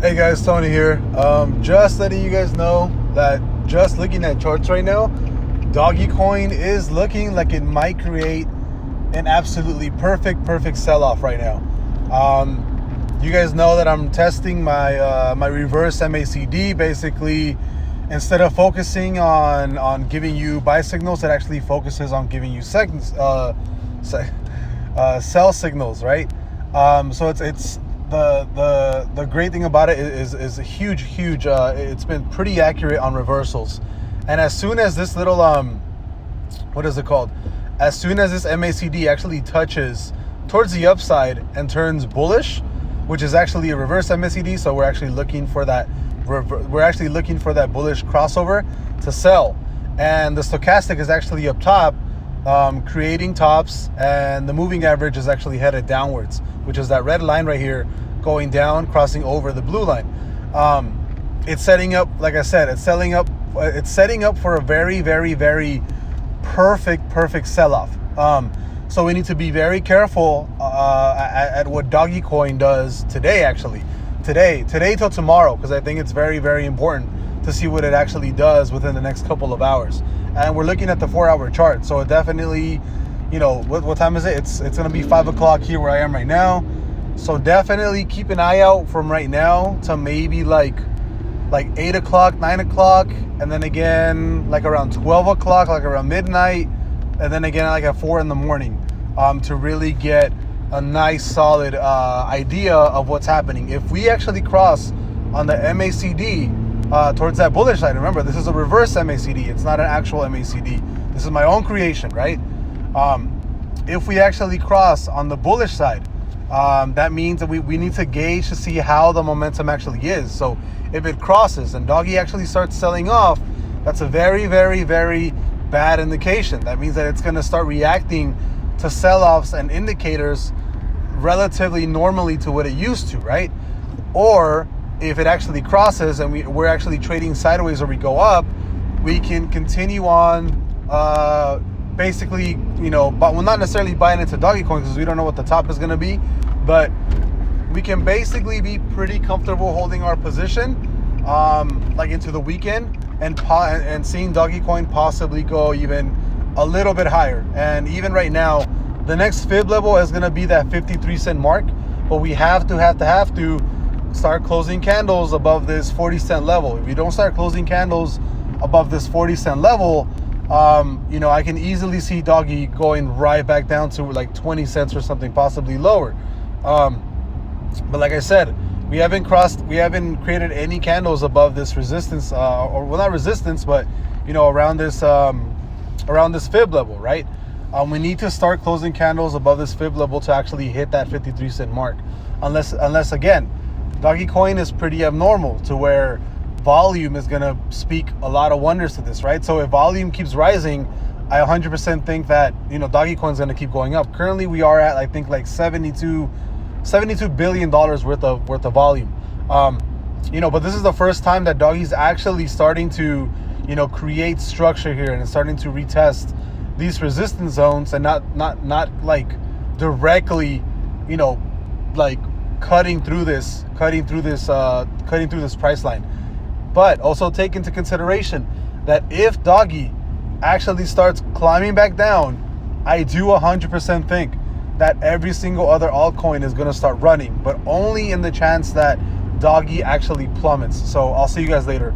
Hey guys, Tony here. Just letting you guys know that just looking at charts right now, DogeCoin is looking like it might create an absolutely perfect sell-off right now. You guys know that I'm testing my reverse MACD. Basically, instead of focusing on giving you buy signals, it actually focuses on giving you sell signals, right? So it's the great thing about it is a huge it's been pretty accurate on reversals. And as soon as this little what is it called, as soon as this MACD actually touches towards the upside and turns bullish, which is actually a reverse MACD, so we're actually looking for that bullish crossover to sell. And the stochastic is actually up top, creating tops, and the moving average is actually headed downwards, which is that red line right here going down, crossing over the blue line. It's setting up, like I said, it's setting up for a very perfect sell-off. So we need to be very careful at what DogeCoin does today, today till tomorrow, because I think it's very important to see what it actually does within the next couple of hours. And we're looking at the 4-hour chart, so it definitely, you know, what time is it? It's gonna be 5 o'clock here where I am right now. So definitely keep an eye out from right now to maybe like 8 o'clock, 9 o'clock, and then again like around 12 o'clock, like around midnight, and then again like at 4 in the morning, to really get a nice solid idea of what's happening. If we actually cross on the MACD towards that bullish side, remember this is a reverse MACD, it's not an actual MACD. This is my own creation, right? If we actually cross on the bullish side, that means that we need to gauge to see how the momentum actually is. So if it crosses and Doggy actually starts selling off, that's a very bad indication. That means that it's going to start reacting to sell-offs and indicators relatively normally to what it used to, right? Or if it actually crosses and we're actually trading sideways or we go up, we can continue on basically, you know, but we're not necessarily buying into DogeCoin because we don't know what the top is going to be, but we can basically be pretty comfortable holding our position like into the weekend and seeing DogeCoin possibly go even a little bit higher. And even right now, the next fib level is going to be that 53-cent mark, but we have to start closing candles above this 40-cent level. If we don't start closing candles above this 40-cent level, you know, I can easily see Doggy going right back down to like 20 cents or something, possibly lower. But like I said, we haven't created any candles above this resistance, or well, not resistance, but you know, around this fib level, right? We need to start closing candles above this fib level to actually hit that 53-cent mark. Unless again, DogeCoin is pretty abnormal to where volume is going to speak a lot of wonders to this, right? So if volume keeps rising, I 100% think that, you know, DogeCoin is going to keep going up. Currently, we are at, I think, like $72 billion worth of volume. You know, but this is the first time that Doggy's actually starting to, you know, create structure here and it's starting to retest these resistance zones and not like directly, you know, like cutting through this price line. But also take into consideration that if Doggy actually starts climbing back down, I do 100% think that every single other altcoin is going to start running, but only in the chance that Doggy actually plummets. So I'll see you guys later.